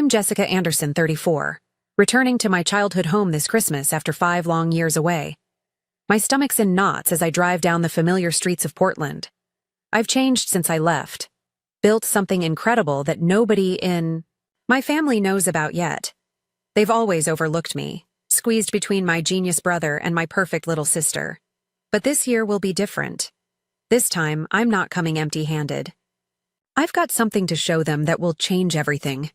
I'm Jessica Anderson, 34, returning to my childhood home this Christmas after 5 long years away. My stomach's in knots as I drive down the familiar streets of Portland. I've changed since I left, built something incredible that nobody in my family knows about yet. They've always overlooked me, squeezed between my genius brother and my perfect little sister. But this year will be different. This time, I'm not coming empty-handed. I've got something to show them that will change everything.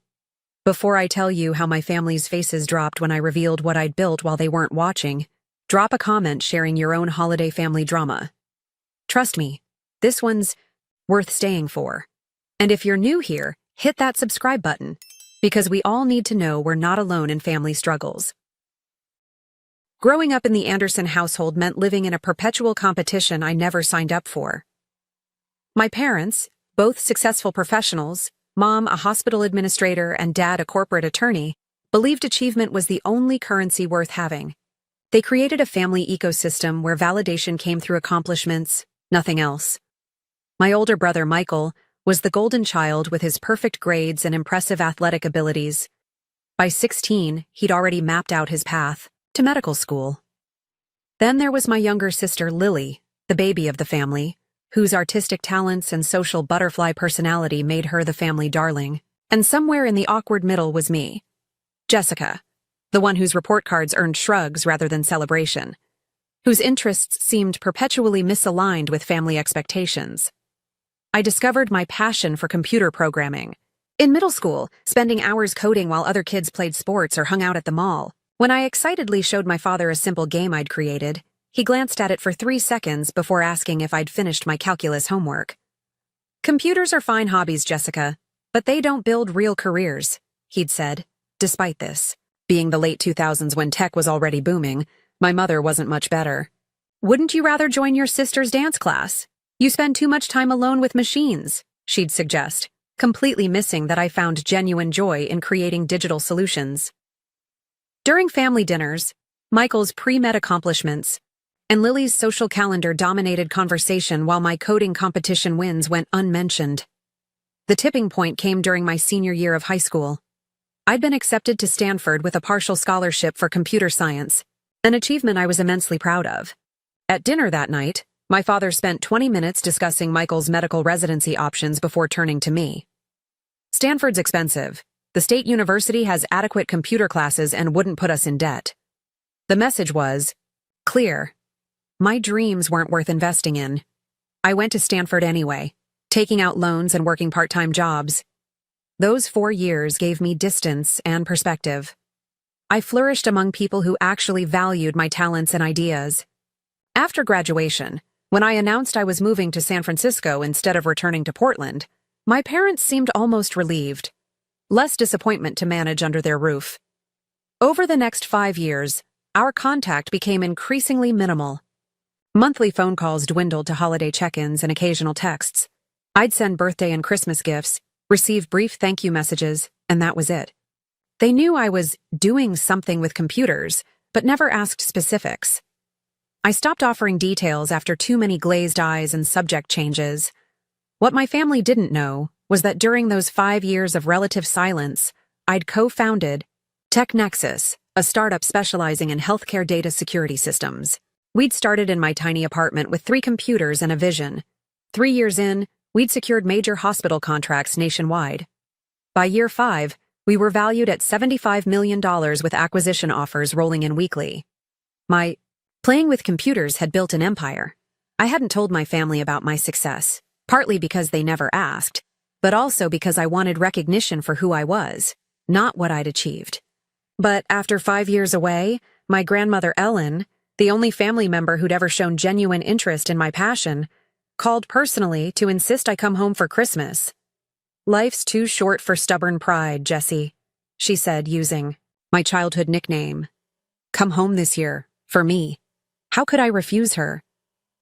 Before I tell you how my family's faces dropped when I revealed what I'd built while they weren't watching, drop a comment sharing your own holiday family drama. Trust me, this one's worth staying for. And if you're new here, hit that subscribe button, because we all need to know we're not alone in family struggles. Growing up in the Anderson household meant living in a perpetual competition I never signed up for. My parents, both successful professionals, Mom a hospital administrator and Dad a corporate attorney, believed achievement was the only currency worth having. They created a family ecosystem where validation came through accomplishments, nothing else. My older brother Michael was the golden child with his perfect grades and impressive athletic abilities. By 16, he'd already mapped out his path to medical school. Then there was my younger sister Lily, the baby of the family, whose artistic talents and social butterfly personality made her the family darling, and somewhere in the awkward middle was me, Jessica, the one whose report cards earned shrugs rather than celebration, whose interests seemed perpetually misaligned with family expectations. I discovered my passion for computer programming. In middle school, spending hours coding while other kids played sports or hung out at the mall. When I excitedly showed my father a simple game I'd created, he glanced at it for 3 seconds before asking if I'd finished my calculus homework. Computers are fine hobbies, Jessica, but they don't build real careers, he'd said. Despite this, being the late 2000s when tech was already booming, my mother wasn't much better. Wouldn't you rather join your sister's dance class? You spend too much time alone with machines, she'd suggest, completely missing that I found genuine joy in creating digital solutions. During family dinners, Michael's pre-med accomplishments and Lily's social calendar dominated conversation while my coding competition wins went unmentioned. The tipping point came during my senior year of high school. I'd been accepted to Stanford with a partial scholarship for computer science, an achievement I was immensely proud of. At dinner that night, my father spent 20 minutes discussing Michael's medical residency options before turning to me. Stanford's expensive. The state university has adequate computer classes and wouldn't put us in debt. The message was clear. My dreams weren't worth investing in. I went to Stanford anyway, taking out loans and working part-time jobs. Those 4 years gave me distance and perspective. I flourished among people who actually valued my talents and ideas. After graduation, when I announced I was moving to San Francisco instead of returning to Portland, my parents seemed almost relieved. Less disappointment to manage under their roof. Over the next 5 years, our contact became increasingly minimal. Monthly phone calls dwindled to holiday check-ins and occasional texts. I'd send birthday and Christmas gifts, receive brief thank you messages, and that was it. They knew I was doing something with computers, but never asked specifics. I stopped offering details after too many glazed eyes and subject changes. What my family didn't know was that during those 5 years of relative silence, I'd co-founded TechNexus, a startup specializing in healthcare data security systems. We'd started in my tiny apartment with 3 computers and a vision. 3 years in, we'd secured major hospital contracts nationwide. By year 5, we were valued at $75 million with acquisition offers rolling in weekly. My playing with computers had built an empire. I hadn't told my family about my success, partly because they never asked, but also because I wanted recognition for who I was, not what I'd achieved. But after 5 years away, my grandmother Ellen, the only family member who'd ever shown genuine interest in my passion, called personally to insist I come home for Christmas. "Life's too short for stubborn pride, Jessie," she said, using my childhood nickname. Come home this year, for me. How could I refuse her?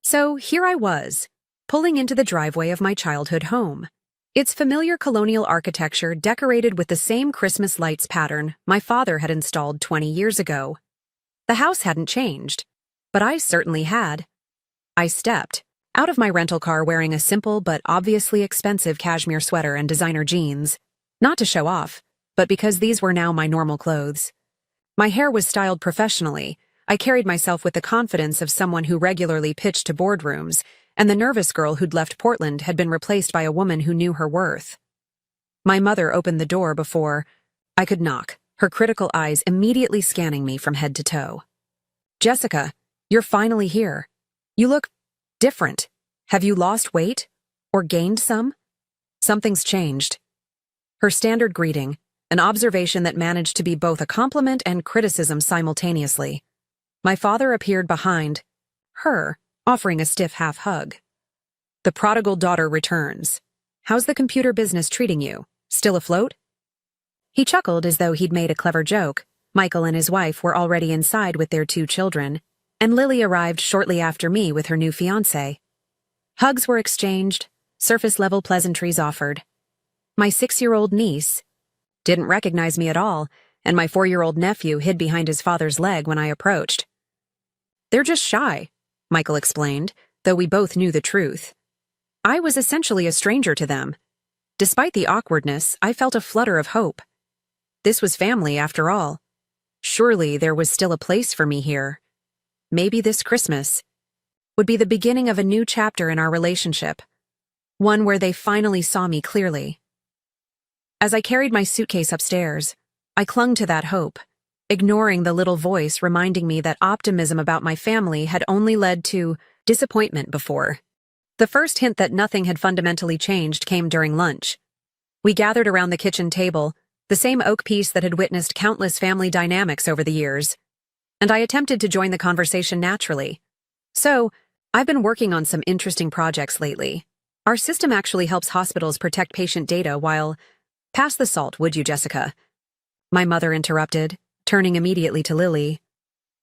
So here I was, pulling into the driveway of my childhood home. Its familiar colonial architecture decorated with the same Christmas lights pattern my father had installed 20 years ago. The house hadn't changed, but I certainly had. I stepped out of my rental car wearing a simple but obviously expensive cashmere sweater and designer jeans, not to show off, but because these were now my normal clothes. My hair was styled professionally. I carried myself with the confidence of someone who regularly pitched to boardrooms, and the nervous girl who'd left Portland had been replaced by a woman who knew her worth. My mother opened the door before I could knock, her critical eyes immediately scanning me from head to toe. "Jessica, you're finally here. You look different. Have you lost weight? Or gained some?" "Something's changed." Her standard greeting, an observation that managed to be both a compliment and criticism simultaneously. My father appeared behind her, offering a stiff half-hug. "The prodigal daughter returns. How's the computer business treating you? Still afloat?" He chuckled as though he'd made a clever joke. Michael and his wife were already inside with their 2 children, and Lily arrived shortly after me with her new fiancé. Hugs were exchanged, surface-level pleasantries offered. My 6-year-old niece didn't recognize me at all, and my 4-year-old nephew hid behind his father's leg when I approached. "They're just shy," Michael explained, though we both knew the truth. I was essentially a stranger to them. Despite the awkwardness, I felt a flutter of hope. This was family, after all. Surely there was still a place for me here. Maybe this Christmas would be the beginning of a new chapter in our relationship, one where they finally saw me clearly. As I carried my suitcase upstairs, I clung to that hope, ignoring the little voice reminding me that optimism about my family had only led to disappointment before. The first hint that nothing had fundamentally changed came during lunch. We gathered around the kitchen table, the same oak piece that had witnessed countless family dynamics over the years, and I attempted to join the conversation naturally. "So, I've been working on some interesting projects lately. Our system actually helps hospitals protect patient data while— Pass the salt, would you, Jessica?" My mother interrupted, turning immediately to Lily.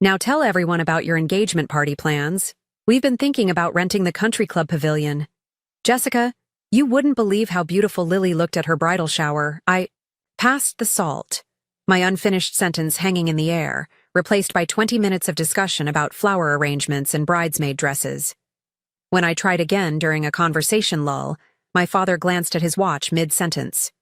"Now tell everyone about your engagement party plans. We've been thinking about renting the country club pavilion." "Jessica, you wouldn't believe how beautiful Lily looked at her bridal shower. I passed the salt." My unfinished sentence hanging in the air, replaced by 20 minutes of discussion about flower arrangements and bridesmaid dresses. When I tried again during a conversation lull, my father glanced at his watch mid-sentence.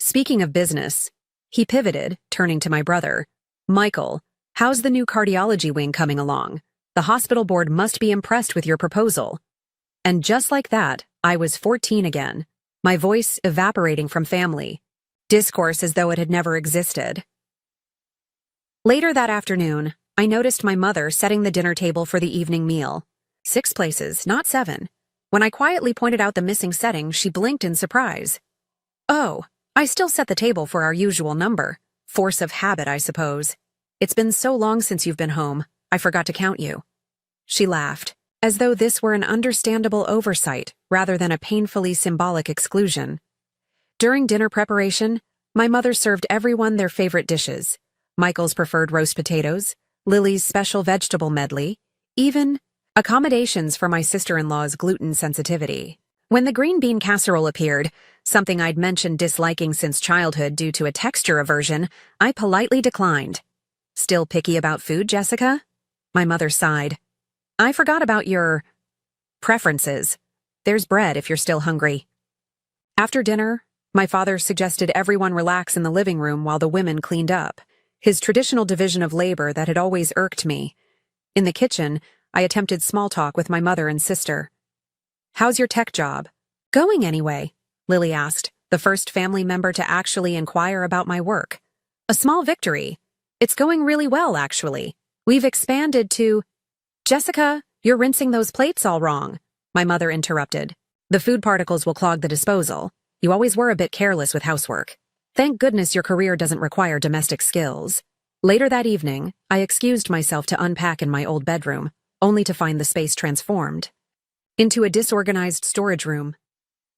"Speaking of business," he pivoted, turning to my brother. "Michael, how's the new cardiology wing coming along? The hospital board must be impressed with your proposal." And just like that, I was 14 again, my voice evaporating from family discourse as though it had never existed. Later that afternoon, I noticed my mother setting the dinner table for the evening meal. 6 places, not 7. When I quietly pointed out the missing setting, she blinked in surprise. "Oh, I still set the table for our usual number. Force of habit, I suppose. It's been so long since you've been home, I forgot to count you." She laughed, as though this were an understandable oversight rather than a painfully symbolic exclusion. During dinner preparation, my mother served everyone their favorite dishes: Michael's preferred roast potatoes, Lily's special vegetable medley, even accommodations for my sister-in-law's gluten sensitivity. When the green bean casserole appeared, something I'd mentioned disliking since childhood due to a texture aversion, I politely declined. "Still picky about food, Jessica?" My mother sighed. "I forgot about your preferences. There's bread if you're still hungry." After dinner, my father suggested everyone relax in the living room while the women cleaned up, his traditional division of labor that had always irked me. In the kitchen, I attempted small talk with my mother and sister. "How's your tech job?" "Going anyway?" Lily asked, the first family member to actually inquire about my work. "A small victory. It's going really well, actually. We've expanded to—" "Jessica, you're rinsing those plates all wrong," my mother interrupted. "The food particles will clog the disposal. You always were a bit careless with housework. Thank goodness your career doesn't require domestic skills." Later that evening, I excused myself to unpack in my old bedroom, only to find the space transformed into a disorganized storage room.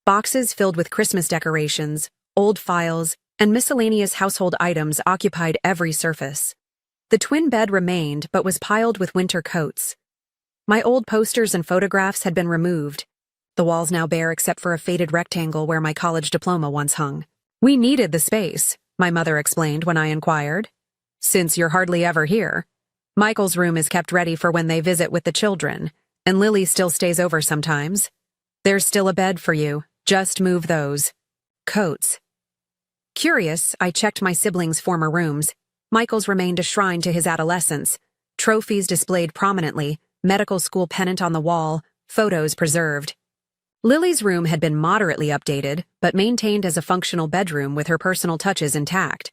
Boxes filled with Christmas decorations, old files, and miscellaneous household items occupied every surface. The twin bed remained but was piled with winter coats. My old posters and photographs had been removed, the walls now bare except for a faded rectangle where my college diploma once hung. "We needed the space," my mother explained when I inquired. "Since you're hardly ever here. Michael's room is kept ready for when they visit with the children, and Lily still stays over sometimes. There's still a bed for you. Just move those coats." Curious, I checked my siblings' former rooms. Michael's remained a shrine to his adolescence. Trophies displayed prominently, medical school pennant on the wall, photos preserved. Lily's room had been moderately updated, but maintained as a functional bedroom with her personal touches intact.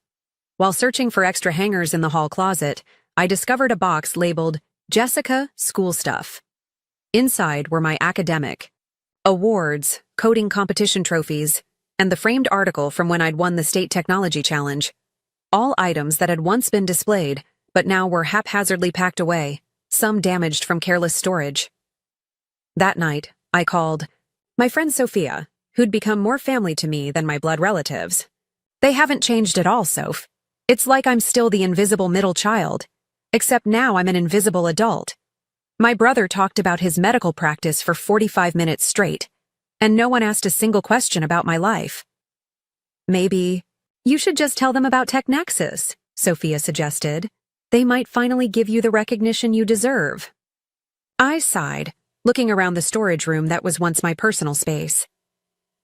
While searching for extra hangers in the hall closet, I discovered a box labeled Jessica School Stuff. Inside were my academic awards, coding competition trophies, and the framed article from when I'd won the state technology challenge. All items that had once been displayed, but now were haphazardly packed away, some damaged from careless storage. That night, I called my friend Sophia, who'd become more family to me than my blood relatives. They haven't changed at all, Soph. It's like I'm still the invisible middle child, except now I'm an invisible adult. My brother talked about his medical practice for 45 minutes straight, and no one asked a single question about my life. Maybe you should just tell them about TechNexus, Sophia suggested. They might finally give you the recognition you deserve. I sighed, looking around the storage room that was once my personal space.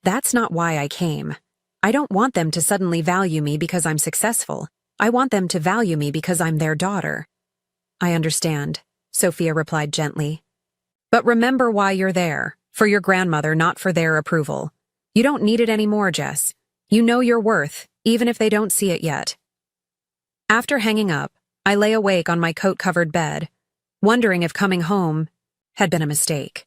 That's not why I came. I don't want them to suddenly value me because I'm successful. I want them to value me because I'm their daughter. I understand, Sophia replied gently. But remember why you're there, for your grandmother, not for their approval. You don't need it anymore, Jess. You know your worth, even if they don't see it yet. After hanging up, I lay awake on my coat-covered bed, wondering if coming home had been a mistake.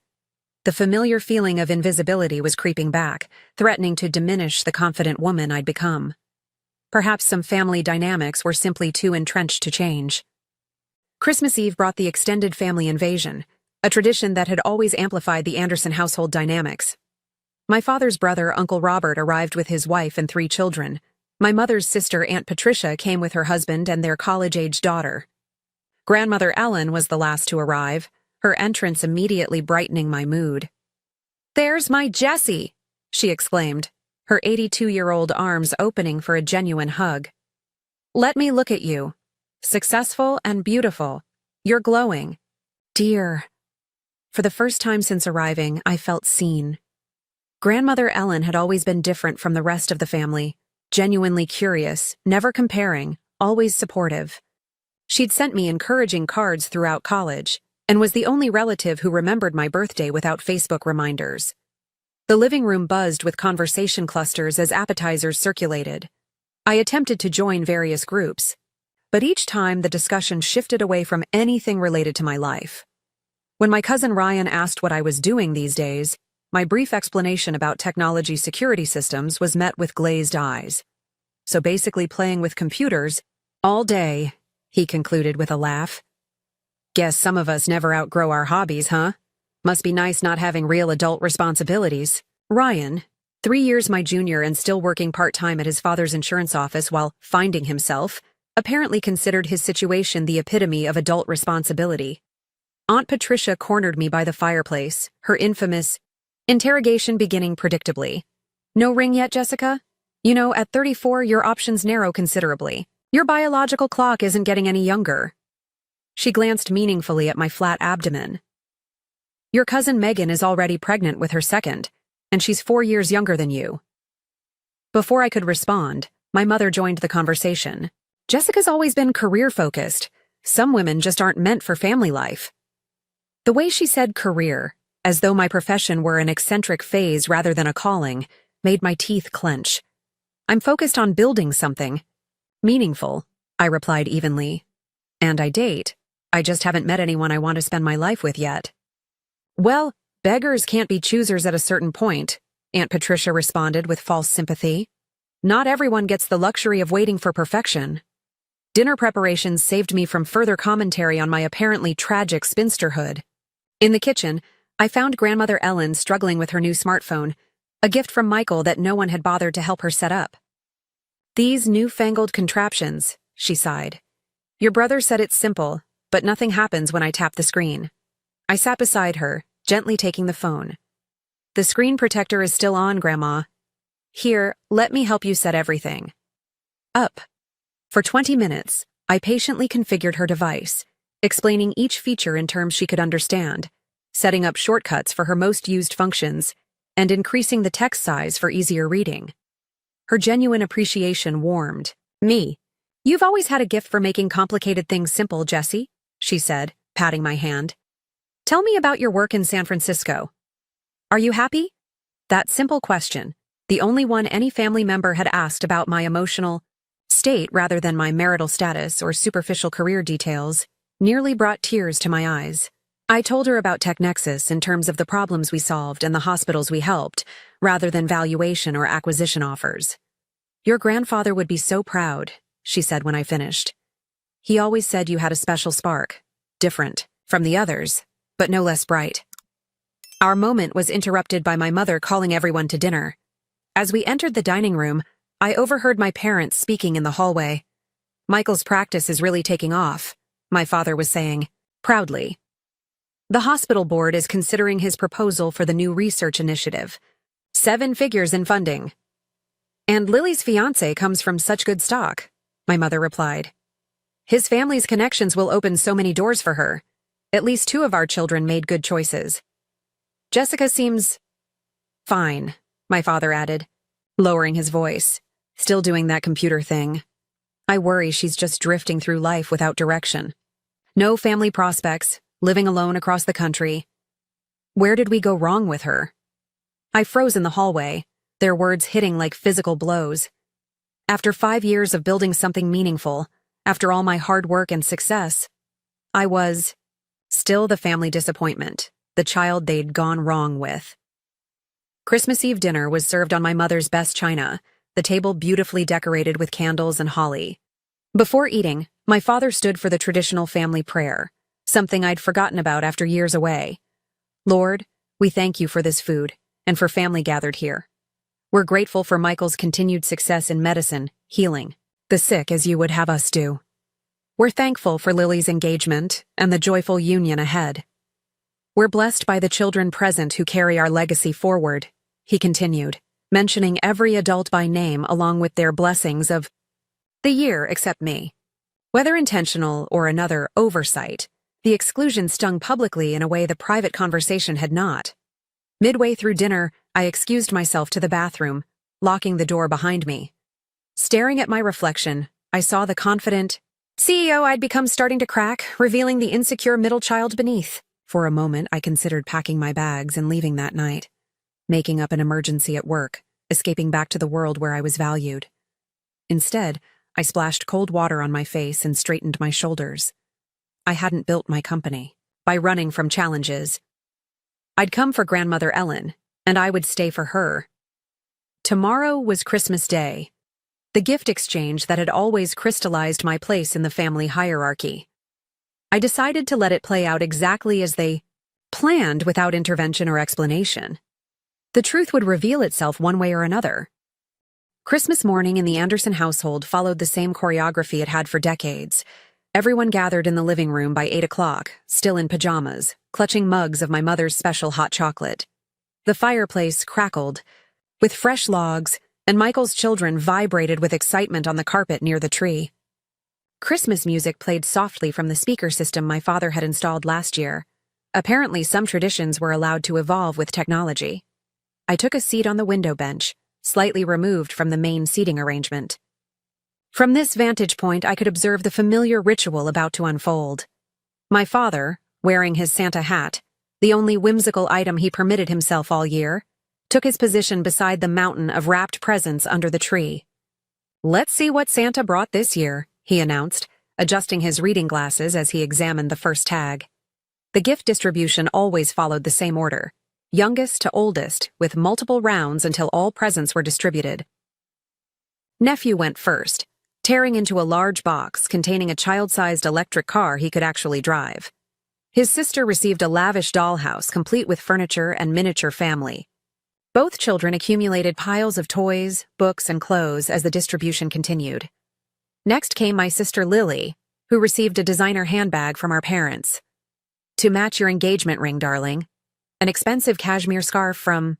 The familiar feeling of invisibility was creeping back, threatening to diminish the confident woman I'd become. Perhaps some family dynamics were simply too entrenched to change. Christmas Eve brought the extended family invasion, a tradition that had always amplified the Anderson household dynamics. My father's brother, Uncle Robert, arrived with his wife and 3 children. My mother's sister, Aunt Patricia, came with her husband and their college-age daughter. Grandmother Ellen was the last to arrive, her entrance immediately brightening my mood. "There's my Jessie!" she exclaimed, her 82-year-old arms opening for a genuine hug. "Let me look at you. Successful and beautiful. You're glowing." Dear. For the first time since arriving, I felt seen. Grandmother Ellen had always been different from the rest of the family, genuinely curious, never comparing, always supportive. She'd sent me encouraging cards throughout college, and was the only relative who remembered my birthday without Facebook reminders. The living room buzzed with conversation clusters as appetizers circulated. I attempted to join various groups, but each time the discussion shifted away from anything related to my life. When my cousin Ryan asked what I was doing these days, my brief explanation about technology security systems was met with glazed eyes. "So basically playing with computers all day," he concluded with a laugh. "Guess some of us never outgrow our hobbies, huh? Must be nice not having real adult responsibilities." Ryan, 3 years my junior and still working part-time at his father's insurance office while finding himself, apparently considered his situation the epitome of adult responsibility. Aunt Patricia cornered me by the fireplace, her infamous interrogation beginning predictably. "No ring yet, Jessica? You know, at 34, your options narrow considerably. Your biological clock isn't getting any younger." She glanced meaningfully at my flat abdomen. "Your cousin Megan is already pregnant with her second, and she's 4 years younger than you." Before I could respond, my mother joined the conversation. "Jessica's always been career-focused. Some women just aren't meant for family life." The way she said career, as though my profession were an eccentric phase rather than a calling, made my teeth clench. "I'm focused on building something meaningful," I replied evenly. "And I date. I just haven't met anyone I want to spend my life with yet." "Well, beggars can't be choosers at a certain point," Aunt Patricia responded with false sympathy. "Not everyone gets the luxury of waiting for perfection." Dinner preparations saved me from further commentary on my apparently tragic spinsterhood. In the kitchen, I found Grandmother Ellen struggling with her new smartphone, a gift from Michael that no one had bothered to help her set up. "These newfangled contraptions," she sighed. "Your brother said it's simple, but nothing happens when I tap the screen." I sat beside her, gently taking the phone. "The screen protector is still on, Grandma. Here, let me help you set everything up." For 20 minutes, I patiently configured her device, explaining each feature in terms she could understand, setting up shortcuts for her most used functions, and increasing the text size for easier reading. Her genuine appreciation warmed me. "You've always had a gift for making complicated things simple, Jessie," she said, patting my hand. "Tell me about your work in San Francisco. Are you happy?" That simple question, the only one any family member had asked about my emotional state rather than my marital status or superficial career details, nearly brought tears to my eyes. I told her about TechNexus in terms of the problems we solved and the hospitals we helped, rather than valuation or acquisition offers. "Your grandfather would be so proud," she said when I finished. "He always said you had a special spark, different from the others, but no less bright." Our moment was interrupted by my mother calling everyone to dinner. As we entered the dining room, I overheard my parents speaking in the hallway. "Michael's practice is really taking off," my father was saying, proudly. "The hospital board is considering his proposal for the new research initiative. 7 figures in funding." "And Lily's fiancé comes from such good stock," my mother replied. "His family's connections will open so many doors for her. At least 2 of our children made good choices." "Jessica seems fine," my father added, lowering his voice, still doing that computer thing. "I worry she's just drifting through life without direction. No family prospects, living alone across the country. Where did we go wrong with her?" I froze in the hallway, their words hitting like physical blows. After 5 years of building something meaningful, after all my hard work and success, I was still the family disappointment, the child they'd gone wrong with. Christmas Eve dinner was served on my mother's best china, the table beautifully decorated with candles and holly. Before eating, my father stood for the traditional family prayer, something I'd forgotten about after years away. "Lord, we thank you for this food, and for family gathered here. We're grateful for Michael's continued success in medicine, healing the sick as you would have us do. We're thankful for Lily's engagement and the joyful union ahead. We're blessed by the children present who carry our legacy forward," he continued, mentioning every adult by name along with their blessings of the year except me. Whether intentional or another oversight, the exclusion stung publicly in a way the private conversation had not. Midway through dinner, I excused myself to the bathroom, locking the door behind me. Staring at my reflection, I saw the confident CEO I'd become starting to crack, revealing the insecure middle child beneath. For a moment, I considered packing my bags and leaving that night, making up an emergency at work, escaping back to the world where I was valued. Instead, I splashed cold water on my face and straightened my shoulders. I hadn't built my company by running from challenges. I'd come for Grandmother Ellen, and I would stay for her. Tomorrow was Christmas Day, the gift exchange that had always crystallized my place in the family hierarchy. I decided to let it play out exactly as they planned without intervention or explanation. The truth would reveal itself one way or another. Christmas morning in the Anderson household followed the same choreography it had for decades. Everyone gathered in the living room by 8 o'clock, still in pajamas, clutching mugs of my mother's special hot chocolate. The fireplace crackled with fresh logs, and Michael's children vibrated with excitement on the carpet near the tree. Christmas music played softly from the speaker system my father had installed last year. Apparently, some traditions were allowed to evolve with technology. I took a seat on the window bench, slightly removed from the main seating arrangement. From this vantage point, I could observe the familiar ritual about to unfold. My father, wearing his Santa hat, the only whimsical item he permitted himself all year, took his position beside the mountain of wrapped presents under the tree. "Let's see what Santa brought this year," he announced, adjusting his reading glasses as he examined the first tag. The gift distribution always followed the same order, youngest to oldest, with multiple rounds until all presents were distributed. Nephew went first, tearing into a large box containing a child-sized electric car he could actually drive. His sister received a lavish dollhouse complete with furniture and miniature family. Both children accumulated piles of toys, books, and clothes as the distribution continued. Next came my sister Lily, who received a designer handbag from our parents. "To match your engagement ring, darling." An expensive cashmere scarf from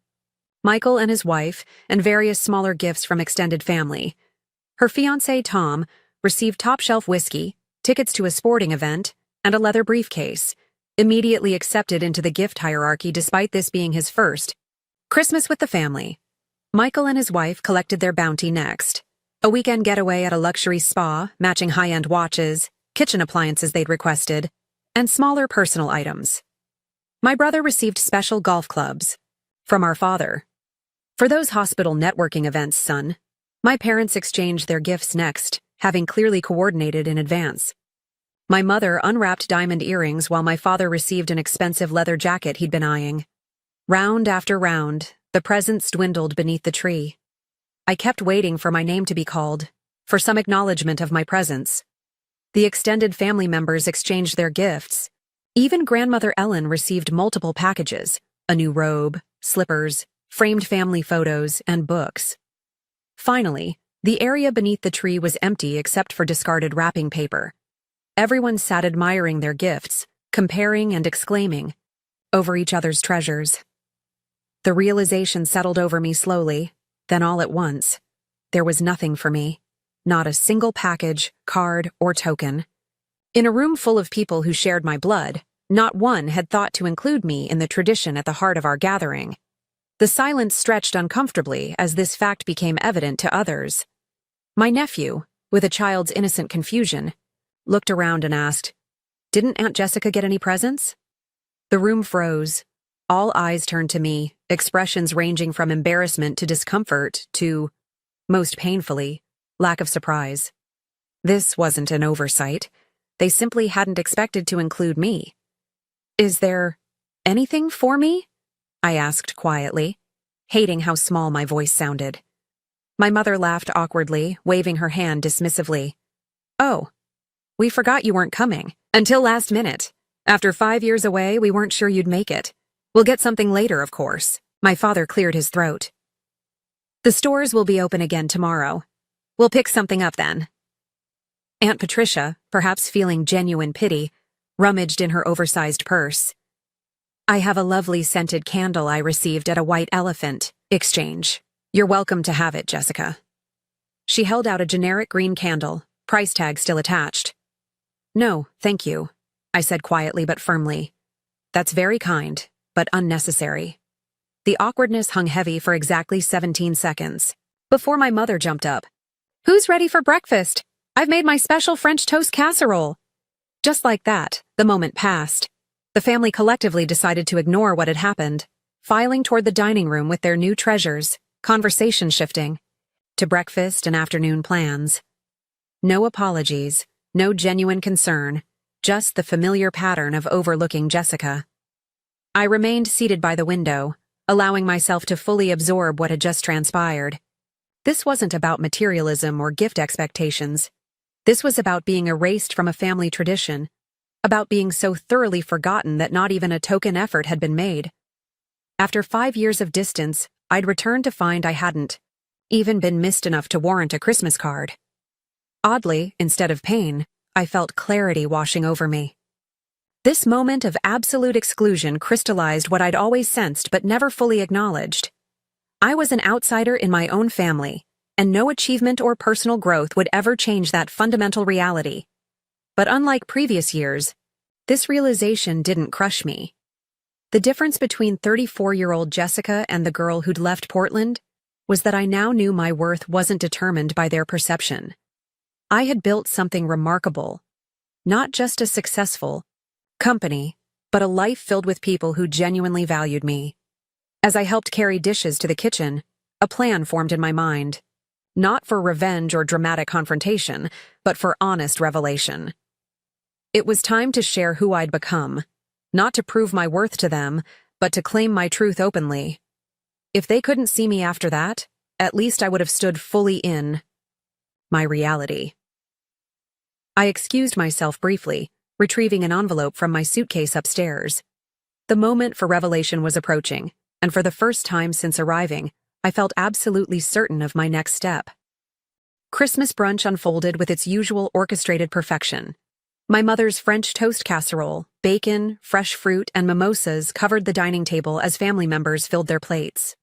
Michael and his wife, and various smaller gifts from extended family. Her fiancé, Tom, received top-shelf whiskey, tickets to a sporting event, and a leather briefcase, immediately accepted into the gift hierarchy despite this being his first Christmas with the family. Michael and his wife collected their bounty next. A weekend getaway at a luxury spa, matching high-end watches, kitchen appliances they'd requested, and smaller personal items. My brother received special golf clubs from our father. For those hospital networking events, son, my parents exchanged their gifts next, having clearly coordinated in advance. My mother unwrapped diamond earrings while my father received an expensive leather jacket he'd been eyeing. Round after round, the presents dwindled beneath the tree. I kept waiting for my name to be called, for some acknowledgement of my presence. The extended family members exchanged their gifts. Even grandmother Ellen received multiple packages, a new robe, slippers, framed family photos, and books. Finally, the area beneath the tree was empty except for discarded wrapping paper. Everyone sat admiring their gifts, comparing and exclaiming over each other's treasures. The realization settled over me slowly, then all at once. There was nothing for me. Not a single package, card, or token. In a room full of people who shared my blood, not one had thought to include me in the tradition at the heart of our gathering. The silence stretched uncomfortably as this fact became evident to others. My nephew, with a child's innocent confusion, looked around and asked, "Didn't Aunt Jessica get any presents?" The room froze. All eyes turned to me, expressions ranging from embarrassment to discomfort to, most painfully, lack of surprise. This wasn't an oversight. They simply hadn't expected to include me. "Is there anything for me?" I asked quietly, hating how small my voice sounded. My mother laughed awkwardly, waving her hand dismissively. "Oh, we forgot you weren't coming. Until last minute. After 5 years away, we weren't sure you'd make it. We'll get something later, of course." My father cleared his throat. "The stores will be open again tomorrow. We'll pick something up then." Aunt Patricia, perhaps feeling genuine pity, rummaged in her oversized purse. "I have a lovely scented candle I received at a White Elephant exchange. You're welcome to have it, Jessica." She held out a generic green candle, price tag still attached. "No, thank you," I said quietly but firmly. "That's very kind, but unnecessary." The awkwardness hung heavy for exactly 17 seconds, before my mother jumped up. "Who's ready for breakfast? I've made my special French toast casserole." Just like that, the moment passed. The family collectively decided to ignore what had happened, filing toward the dining room with their new treasures, conversation shifting to breakfast and afternoon plans. No apologies, no genuine concern, just the familiar pattern of overlooking Jessica. I remained seated by the window, allowing myself to fully absorb what had just transpired. This wasn't about materialism or gift expectations. This was about being erased from a family tradition, about being so thoroughly forgotten that not even a token effort had been made. After 5 years of distance, I'd returned to find I hadn't even been missed enough to warrant a Christmas card. Oddly, instead of pain, I felt clarity washing over me. This moment of absolute exclusion crystallized what I'd always sensed but never fully acknowledged. I was an outsider in my own family, and no achievement or personal growth would ever change that fundamental reality. But unlike previous years, this realization didn't crush me. The difference between 34-year-old Jessica and the girl who'd left Portland was that I now knew my worth wasn't determined by their perception. I had built something remarkable, not just a successful company, but a life filled with people who genuinely valued me. As I helped carry dishes to the kitchen, a plan formed in my mind. Not for revenge or dramatic confrontation, but for honest revelation. It was time to share who I'd become, not to prove my worth to them, but to claim my truth openly. If they couldn't see me after that, at least I would have stood fully in my reality. I excused myself briefly, retrieving an envelope from my suitcase upstairs. The moment for revelation was approaching, and for the first time since arriving, I felt absolutely certain of my next step. Christmas brunch unfolded with its usual orchestrated perfection. My mother's French toast casserole, bacon, fresh fruit, and mimosas covered the dining table as family members filled their plates.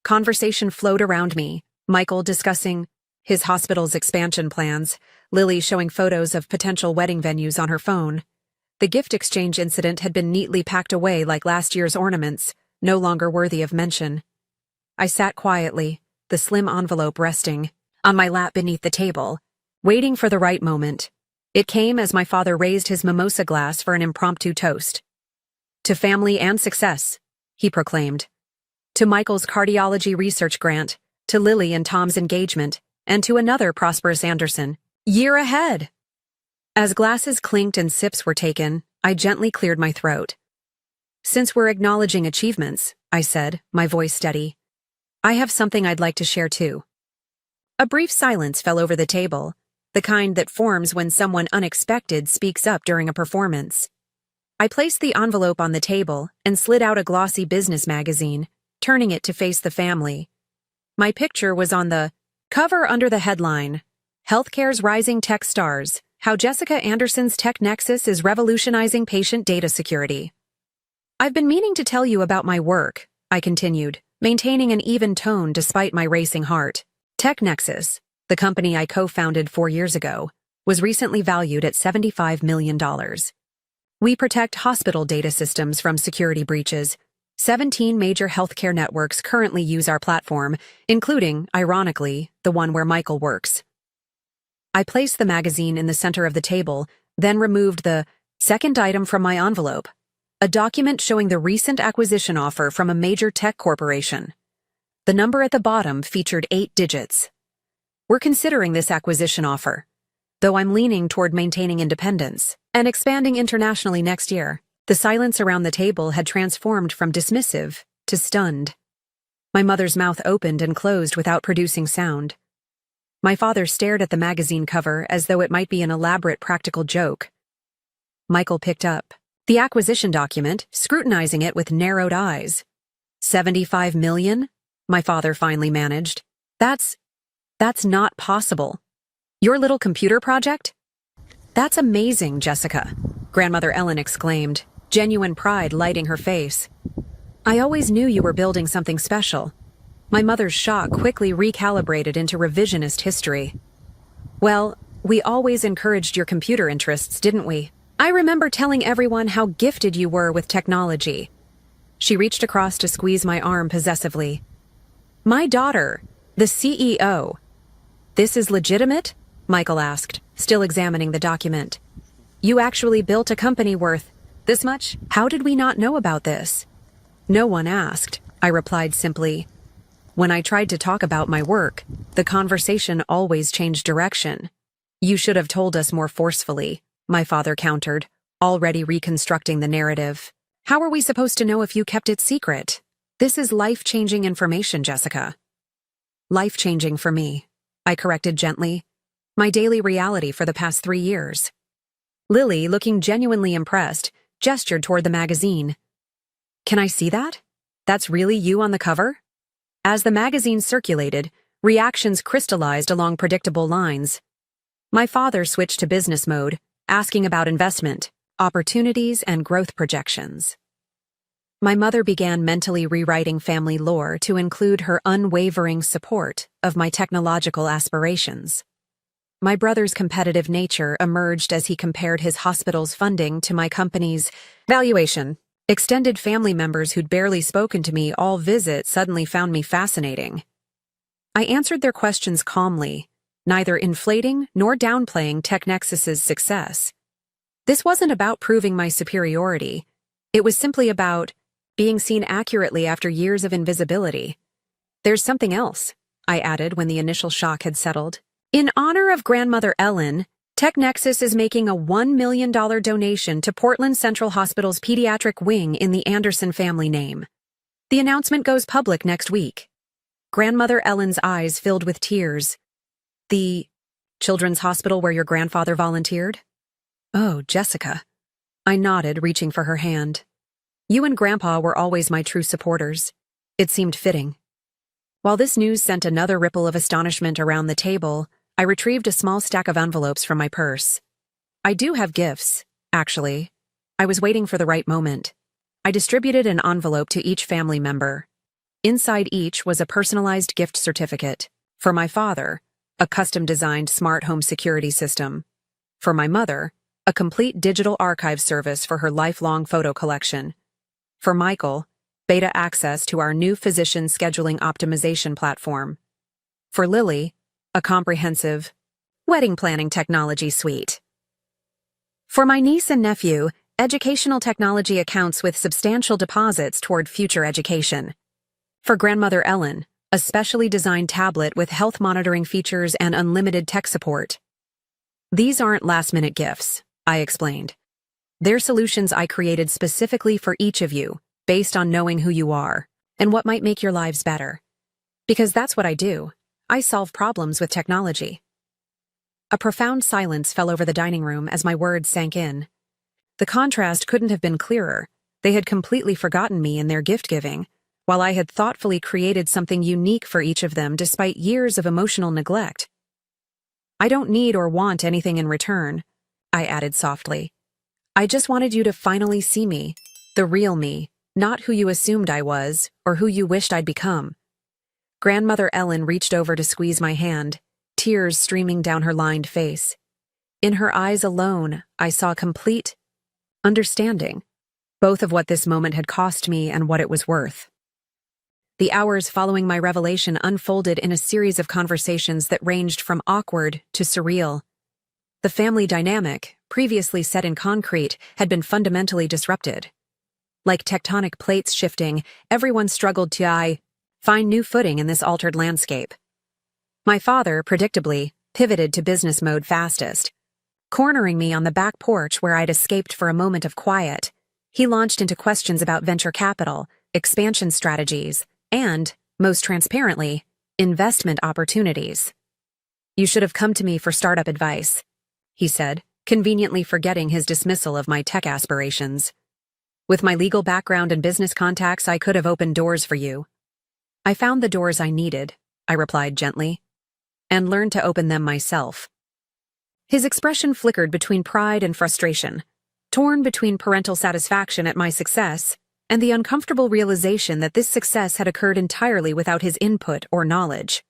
Conversation flowed around me, Michael discussing his hospital's expansion plans, Lily showing photos of potential wedding venues on her phone. The gift exchange incident had been neatly packed away like last year's ornaments, no longer worthy of mention. I sat quietly, the slim envelope resting on my lap beneath the table, waiting for the right moment. It came as my father raised his mimosa glass for an impromptu toast. "To family and success," he proclaimed. "To Michael's cardiology research grant, to Lily and Tom's engagement, and to another prosperous Anderson. Year ahead!" As glasses clinked and sips were taken, I gently cleared my throat. "Since we're acknowledging achievements," I said, my voice steady, "I have something I'd like to share too." A brief silence fell over the table, the kind that forms when someone unexpected speaks up during a performance. I placed the envelope on the table and slid out a glossy business magazine, turning it to face the family. My picture was on the cover under the headline, "Healthcare's Rising Tech Stars, How Jessica Anderson's Tech Nexus is Revolutionizing Patient Data Security." "I've been meaning to tell you about my work," I continued, maintaining an even tone despite my racing heart. Tech Nexus, the company I co-founded 4 years ago, was recently valued at $75 million. We protect hospital data systems from security breaches. 17 major healthcare networks currently use our platform, including, ironically, the one where Michael works. I placed the magazine in the center of the table, then removed the second item from my envelope, a document showing the recent acquisition offer from a major tech corporation. The number at the bottom featured 8 digits. "We're considering this acquisition offer, though I'm leaning toward maintaining independence and expanding internationally next year." The silence around the table had transformed from dismissive to stunned. My mother's mouth opened and closed without producing sound. My father stared at the magazine cover as though it might be an elaborate practical joke. Michael picked up the acquisition document, scrutinizing it with narrowed eyes. "$75 million? My father finally managed. That's not possible. Your little computer project?" "That's amazing, Jessica," Grandmother Ellen exclaimed, genuine pride lighting her face. "I always knew you were building something special." My mother's shock quickly recalibrated into revisionist history. "Well, we always encouraged your computer interests, didn't we? I remember telling everyone how gifted you were with technology." She reached across to squeeze my arm possessively. "My daughter, the CEO." "This is legitimate?" Michael asked, still examining the document. "You actually built a company worth this much? How did we not know about this?" "No one asked," I replied simply. When I tried to talk about my work, the conversation always changed direction. "You should have told us more forcefully," my father countered, already reconstructing the narrative. "How are we supposed to know if you kept it secret? This is life-changing information, Jessica." "Life-changing for me," I corrected gently. "My daily reality for the past 3 years." Lily, looking genuinely impressed, gestured toward the magazine. "Can I see that? That's really you on the cover?" As the magazine circulated, reactions crystallized along predictable lines. My father switched to business mode, asking about investment, opportunities, and growth projections. My mother began mentally rewriting family lore to include her unwavering support of my technological aspirations. My brother's competitive nature emerged as he compared his hospital's funding to my company's valuation. Extended family members who'd barely spoken to me all visit suddenly found me fascinating. I answered their questions calmly, neither inflating nor downplaying TechNexus's success. This wasn't about proving my superiority. It was simply about being seen accurately after years of invisibility. "There's something else," I added when the initial shock had settled. "In honor of Grandmother Ellen, TechNexus is making a $1 million donation to Portland Central Hospital's pediatric wing in the Anderson family name. The announcement goes public next week." Grandmother Ellen's eyes filled with tears. "The children's hospital where your grandfather volunteered?" "Oh, Jessica." I nodded, reaching for her hand. "You and Grandpa were always my true supporters. It seemed fitting." While this news sent another ripple of astonishment around the table, I retrieved a small stack of envelopes from my purse. "I do have gifts, actually." I was waiting for the right moment. I distributed an envelope to each family member. Inside each was a personalized gift certificate. For my father, a custom-designed smart home security system. For my mother, a complete digital archive service for her lifelong photo collection. For Michael, beta access to our new physician scheduling optimization platform. For Lily, a comprehensive wedding planning technology suite. For my niece and nephew, educational technology accounts with substantial deposits toward future education. For grandmother Ellen, a specially designed tablet with health monitoring features and unlimited tech support. These aren't last-minute gifts, I explained. They're solutions I created specifically for each of you, based on knowing who you are and what might make your lives better. Because that's what I do. I solve problems with technology. A profound silence fell over the dining room as my words sank in. The contrast couldn't have been clearer. They had completely forgotten me in their gift-giving, while I had thoughtfully created something unique for each of them despite years of emotional neglect. I don't need or want anything in return, I added softly. I just wanted you to finally see me, the real me, not who you assumed I was or who you wished I'd become. Grandmother Ellen reached over to squeeze my hand, tears streaming down her lined face. In her eyes alone, I saw complete understanding, both of what this moment had cost me and what it was worth. The hours following my revelation unfolded in a series of conversations that ranged from awkward to surreal. The family dynamic, previously set in concrete, had been fundamentally disrupted. Like tectonic plates shifting, everyone struggled to find new footing in this altered landscape. My father, predictably, pivoted to business mode fastest. Cornering me on the back porch where I'd escaped for a moment of quiet, he launched into questions about venture capital, expansion strategies, and, most transparently, investment opportunities. You should have come to me for startup advice, he said, conveniently forgetting his dismissal of my tech aspirations. With my legal background and business contacts, I could have opened doors for you. I found the doors I needed, I replied gently, and learned to open them myself. His expression flickered between pride and frustration, torn between parental satisfaction at my success and the uncomfortable realization that this success had occurred entirely without his input or knowledge.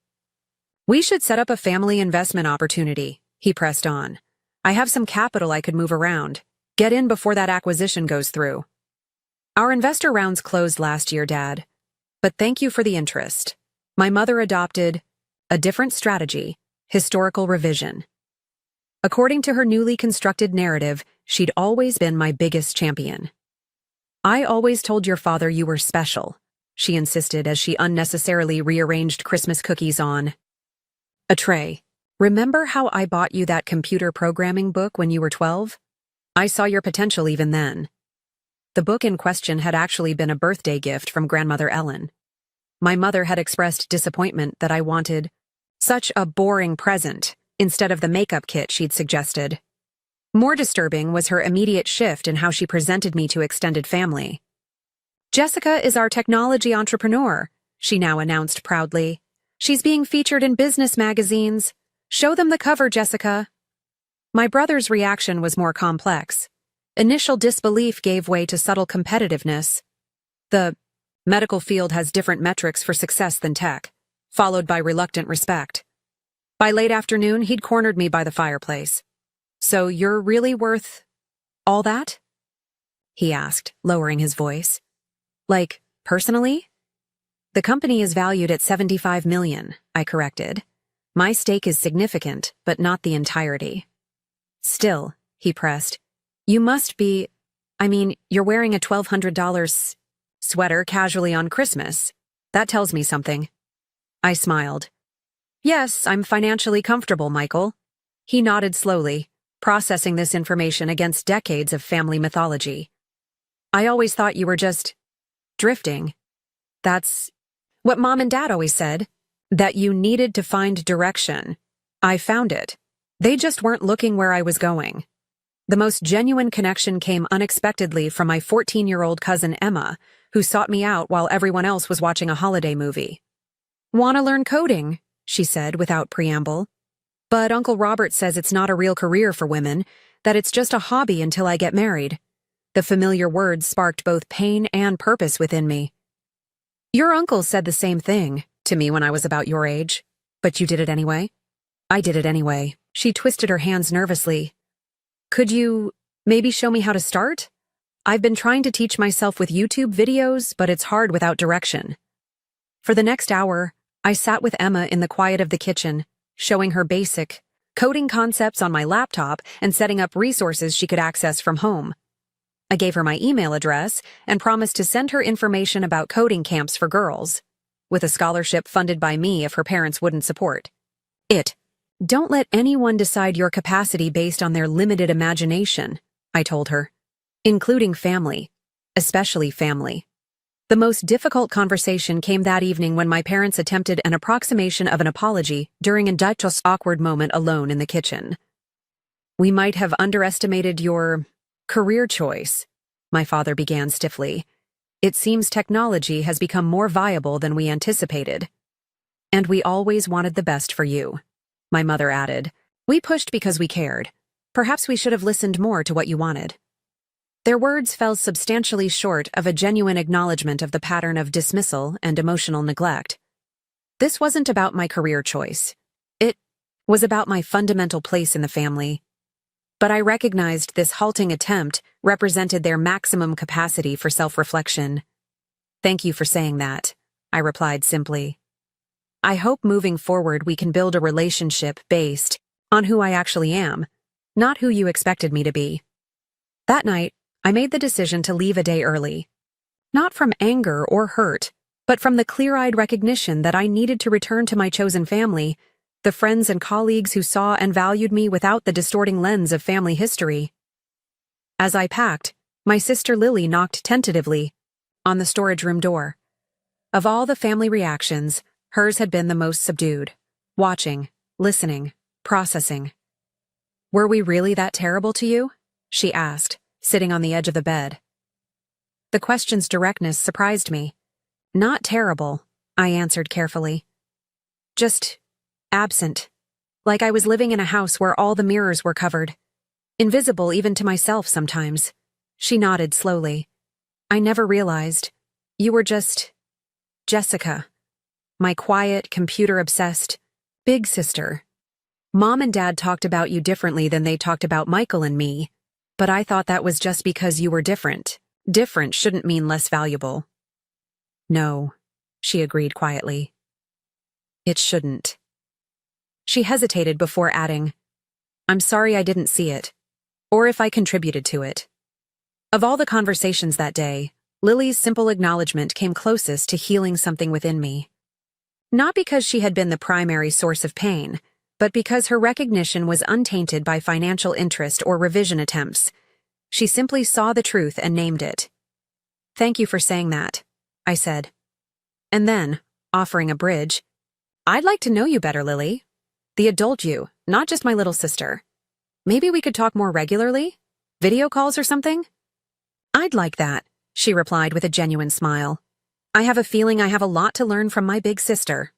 We should set up a family investment opportunity, he pressed on. I have some capital I could move around. Get in before that acquisition goes through. Our investor rounds closed last year, Dad. But thank you for the interest. My mother adopted a different strategy, historical revision. According to her newly constructed narrative, she'd always been my biggest champion. I always told your father you were special, she insisted as she unnecessarily rearranged Christmas cookies on a tray. Remember how I bought you that computer programming book when you were 12? I saw your potential even then. The book in question had actually been a birthday gift from grandmother Ellen. My mother had expressed disappointment that I wanted such a boring present instead of the makeup kit she'd suggested. More disturbing was her immediate shift in how she presented me to extended family. Jessica is our technology entrepreneur, she now announced proudly. She's being featured in business magazines. Show them the cover, Jessica. My brother's reaction was more complex. Initial disbelief gave way to subtle competitiveness. The medical field has different metrics for success than tech, followed by reluctant respect. By late afternoon, he'd cornered me by the fireplace. So you're really worth all that? He asked, lowering his voice. Like, personally? The company is valued at $75 million, I corrected. My stake is significant, but not the entirety. Still, he pressed, you must be, you're wearing a $1,200 sweater casually on Christmas. That tells me something. I smiled. Yes, I'm financially comfortable, Michael. He nodded slowly, processing this information against decades of family mythology. I always thought you were just drifting. That's what Mom and Dad always said, that you needed to find direction. I found it. They just weren't looking where I was going. The most genuine connection came unexpectedly from my 14-year-old cousin Emma, who sought me out while everyone else was watching a holiday movie. Want to learn coding? She said without preamble. But Uncle Robert says it's not a real career for women, that it's just a hobby until I get married. The familiar words sparked both pain and purpose within me. Your uncle said the same thing to me when I was about your age, but you did it anyway? I did it anyway. She twisted her hands nervously. Could you maybe show me how to start? I've been trying to teach myself with YouTube videos, but it's hard without direction. For the next hour, I sat with Emma in the quiet of the kitchen, showing her basic coding concepts on my laptop and setting up resources she could access from home. I gave her my email address and promised to send her information about coding camps for girls, with a scholarship funded by me if her parents wouldn't support it. Don't let anyone decide your capacity based on their limited imagination, I told her, including family, especially family. The most difficult conversation came that evening when my parents attempted an approximation of an apology during a just awkward moment alone in the kitchen. We might have underestimated your career choice, my father began stiffly. It seems technology has become more viable than we anticipated. And we always wanted the best for you, my mother added. We pushed because we cared. Perhaps we should have listened more to what you wanted. Their words fell substantially short of a genuine acknowledgement of the pattern of dismissal and emotional neglect. This wasn't about my career choice. It was about my fundamental place in the family. But I recognized this halting attempt represented their maximum capacity for self-reflection. Thank you for saying that, I replied simply. I hope moving forward we can build a relationship based on who I actually am, not who you expected me to be. That night, I made the decision to leave a day early. Not from anger or hurt, but from the clear-eyed recognition that I needed to return to my chosen family, the friends and colleagues who saw and valued me without the distorting lens of family history. As I packed, my sister Lily knocked tentatively on the storage room door. Of all the family reactions, hers had been the most subdued, watching, listening, processing. Were we really that terrible to you? She asked, sitting on the edge of the bed. The question's directness surprised me. Not terrible, I answered carefully. Just absent. Like I was living in a house where all the mirrors were covered. Invisible even to myself sometimes. She nodded slowly. I never realized. You were just Jessica. My quiet, computer-obsessed, big sister. Mom and Dad talked about you differently than they talked about Michael and me. But I thought that was just because you were different. Different shouldn't mean less valuable. No, she agreed quietly. It shouldn't. She hesitated before adding, I'm sorry I didn't see it, or if I contributed to it. Of all the conversations that day, Lily's simple acknowledgement came closest to healing something within me. Not because she had been the primary source of pain, but because her recognition was untainted by financial interest or revision attempts. She simply saw the truth and named it. Thank you for saying that, I said. And then, offering a bridge, I'd like to know you better, Lily. The adult you, not just my little sister. Maybe we could talk more regularly? Video calls or something? I'd like that, she replied with a genuine smile. I have a feeling I have a lot to learn from my big sister.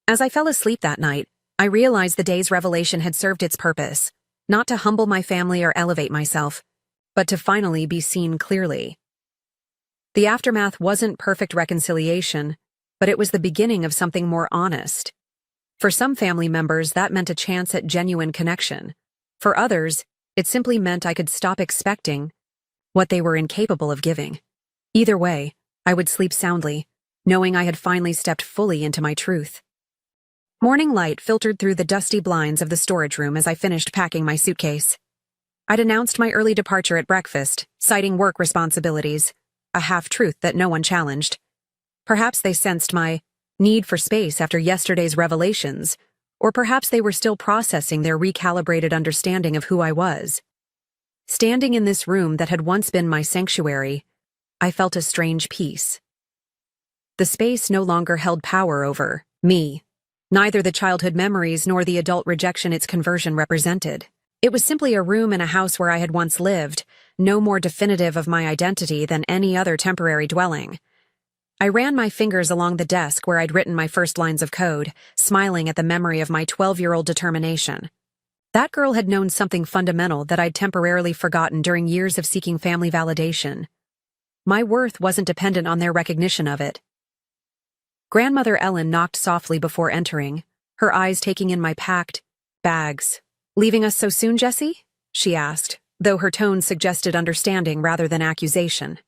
As I fell asleep that night, I realized the day's revelation had served its purpose, not to humble my family or elevate myself, but to finally be seen clearly. The aftermath wasn't perfect reconciliation, but it was the beginning of something more honest. For some family members, that meant a chance at genuine connection. For others, it simply meant I could stop expecting what they were incapable of giving. Either way, I would sleep soundly, knowing I had finally stepped fully into my truth. Morning light filtered through the dusty blinds of the storage room as I finished packing my suitcase. I'd announced my early departure at breakfast, citing work responsibilities, a half-truth that no one challenged. Perhaps they sensed my need for space after yesterday's revelations, or perhaps they were still processing their recalibrated understanding of who I was. Standing in this room that had once been my sanctuary, I felt a strange peace. The space no longer held power over me. Neither the childhood memories nor the adult rejection its conversion represented. It was simply a room in a house where I had once lived, no more definitive of my identity than any other temporary dwelling. I ran my fingers along the desk where I'd written my first lines of code, smiling at the memory of my 12-year-old determination. That girl had known something fundamental that I'd temporarily forgotten during years of seeking family validation. My worth wasn't dependent on their recognition of it. Grandmother Ellen knocked softly before entering, her eyes taking in my packed bags. Leaving us so soon, Jessie? She asked, though her tone suggested understanding rather than accusation.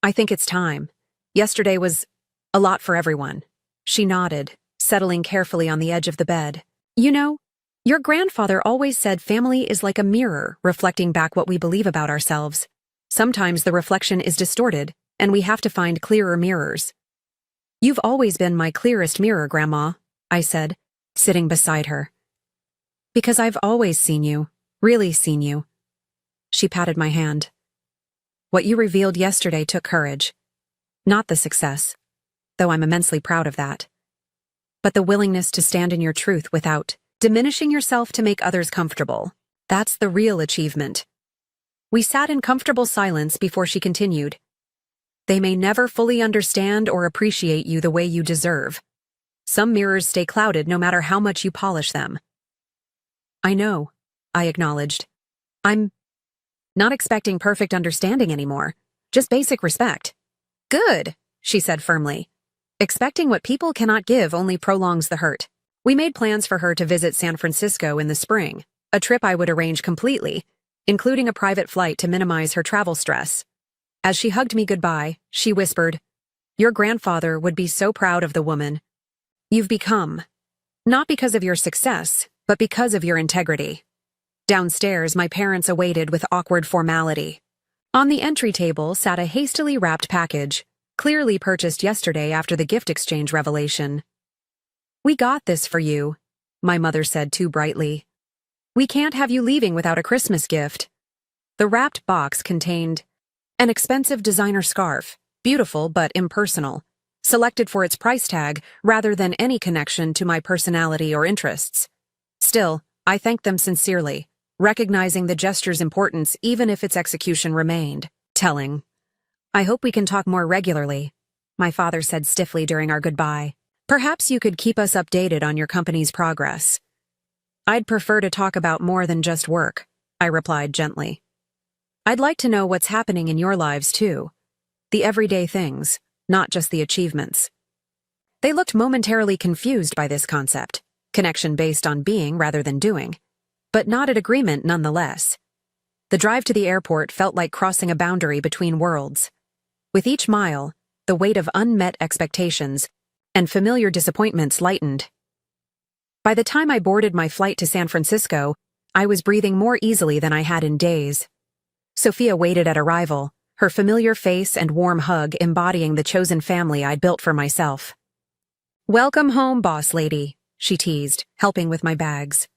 I think it's time. Yesterday was a lot for everyone. She nodded, settling carefully on the edge of the bed. You know, your grandfather always said family is like a mirror reflecting back what we believe about ourselves. Sometimes the reflection is distorted, and we have to find clearer mirrors. You've always been my clearest mirror, Grandma, I said, sitting beside her. Because I've always seen you, really seen you. She patted my hand. What you revealed yesterday took courage. Not the success, though I'm immensely proud of that. But the willingness to stand in your truth without diminishing yourself to make others comfortable. That's the real achievement. We sat in comfortable silence before she continued. They may never fully understand or appreciate you the way you deserve. Some mirrors stay clouded no matter how much you polish them. I know, I acknowledged. I'm not expecting perfect understanding anymore, just basic respect. Good, she said firmly. Expecting what people cannot give only prolongs the hurt. We made plans for her to visit San Francisco in the spring, a trip I would arrange completely, including a private flight to minimize her travel stress. As she hugged me goodbye, she whispered, "Your grandfather would be so proud of the woman you've become, not because of your success, but because of your integrity." Downstairs, my parents awaited with awkward formality. On the entry table sat a hastily wrapped package, clearly purchased yesterday after the gift exchange revelation. "We got this for you," my mother said too brightly. "We can't have you leaving without a Christmas gift." The wrapped box contained an expensive designer scarf, beautiful but impersonal, selected for its price tag rather than any connection to my personality or interests. Still, I thanked them sincerely, recognizing the gesture's importance even if its execution remained telling. "I hope we can talk more regularly," my father said stiffly during our goodbye. "Perhaps you could keep us updated on your company's progress." "I'd prefer to talk about more than just work," I replied gently. "I'd like to know what's happening in your lives too. The everyday things, not just the achievements." They looked momentarily confused by this concept, connection based on being rather than doing, but nodded agreement nonetheless. The drive to the airport felt like crossing a boundary between worlds. With each mile, the weight of unmet expectations and familiar disappointments lightened. By the time I boarded my flight to San Francisco, I was breathing more easily than I had in days. Sophia waited at arrival, her familiar face and warm hug embodying the chosen family I'd built for myself. "Welcome home, boss lady," she teased, helping with my bags.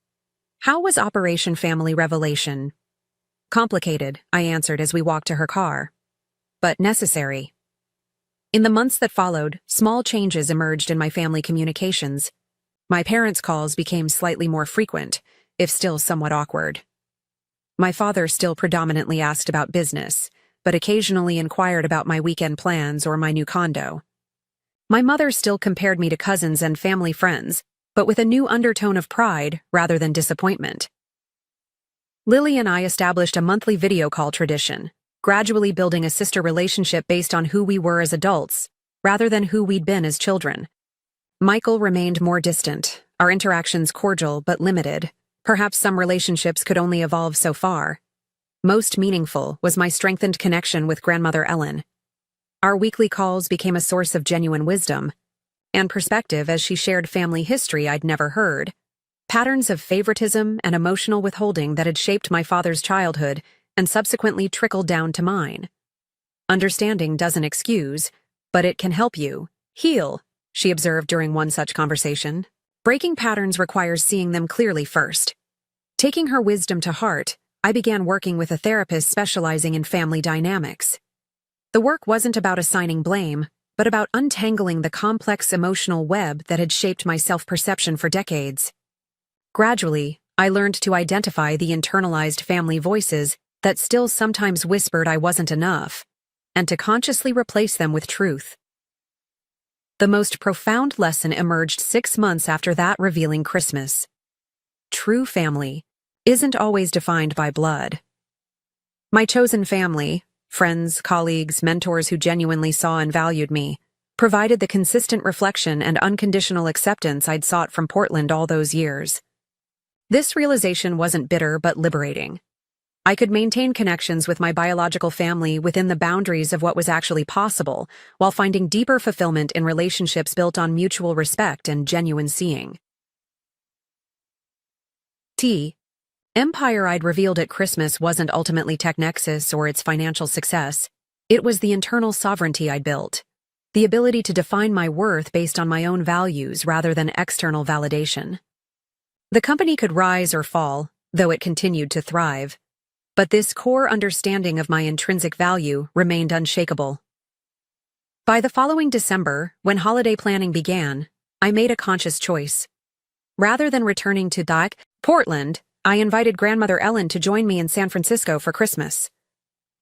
"How was Operation Family Revelation?" "Complicated," I answered as we walked to her car. "But necessary." In the months that followed, small changes emerged in my family communications. My parents' calls became slightly more frequent, if still somewhat awkward. My father still predominantly asked about business, but occasionally inquired about my weekend plans or my new condo. My mother still compared me to cousins and family friends, but with a new undertone of pride rather than disappointment. Lily and I established a monthly video call tradition, gradually building a sister relationship based on who we were as adults, rather than who we'd been as children. Michael remained more distant, our interactions cordial but limited. Perhaps some relationships could only evolve so far. Most meaningful was my strengthened connection with Grandmother Ellen. Our weekly calls became a source of genuine wisdom and perspective as she shared family history I'd never heard, patterns of favoritism and emotional withholding that had shaped my father's childhood and subsequently trickled down to mine. "Understanding doesn't excuse, but it can help you heal," she observed during one such conversation. Breaking patterns requires seeing them clearly first. Taking her wisdom to heart, I began working with a therapist specializing in family dynamics. The work wasn't about assigning blame, but about untangling the complex emotional web that had shaped my self-perception for decades. Gradually, I learned to identify the internalized family voices that still sometimes whispered I wasn't enough, and to consciously replace them with truth. The most profound lesson emerged 6 months after that revealing Christmas. True family isn't always defined by blood. My chosen family, friends, colleagues, mentors who genuinely saw and valued me, provided the consistent reflection and unconditional acceptance I'd sought from Portland all those years. This realization wasn't bitter but liberating. I could maintain connections with my biological family within the boundaries of what was actually possible, while finding deeper fulfillment in relationships built on mutual respect and genuine seeing. Empire I'd revealed at Christmas wasn't ultimately Technexus or its financial success. It was the internal sovereignty I'd built. The ability to define my worth based on my own values rather than external validation. The company could rise or fall, though it continued to thrive. But this core understanding of my intrinsic value remained unshakable. By the following December, when holiday planning began, I made a conscious choice. Rather than returning to Portland, I invited grandmother Ellen to join me in San Francisco for Christmas.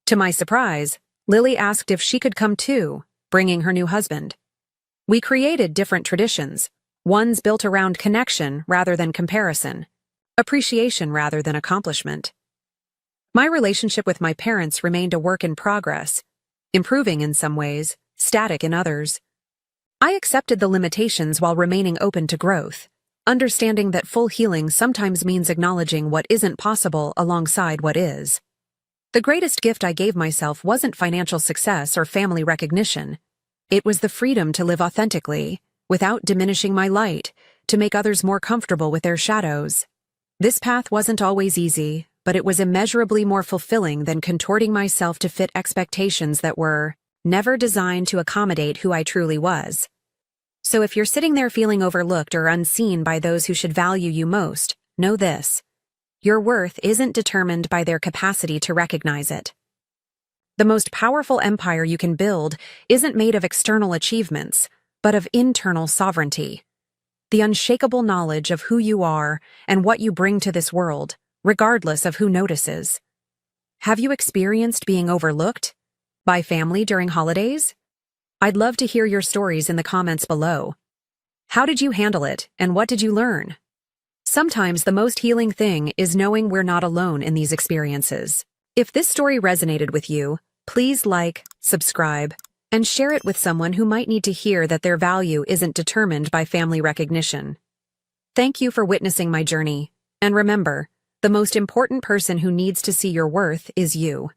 To my surprise, Lily asked if she could come too, bringing her new husband. We created different traditions, ones built around connection rather than comparison, appreciation rather than accomplishment. My relationship with my parents remained a work in progress, improving in some ways, static in others. I accepted the limitations while remaining open to growth, understanding that full healing sometimes means acknowledging what isn't possible alongside what is. The greatest gift I gave myself wasn't financial success or family recognition. It was the freedom to live authentically, without diminishing my light, to make others more comfortable with their shadows. This path wasn't always easy, but it was immeasurably more fulfilling than contorting myself to fit expectations that were never designed to accommodate who I truly was. So if you're sitting there feeling overlooked or unseen by those who should value you most, know this: your worth isn't determined by their capacity to recognize it. The most powerful empire you can build isn't made of external achievements, but of internal sovereignty. The unshakable knowledge of who you are and what you bring to this world, regardless of who notices. Have you experienced being overlooked by family during holidays? I'd love to hear your stories in the comments below. How did you handle it, and what did you learn? Sometimes the most healing thing is knowing we're not alone in these experiences. If this story resonated with you, please like, subscribe, and share it with someone who might need to hear that their value isn't determined by family recognition. Thank you for witnessing my journey, and remember, the most important person who needs to see your worth is you.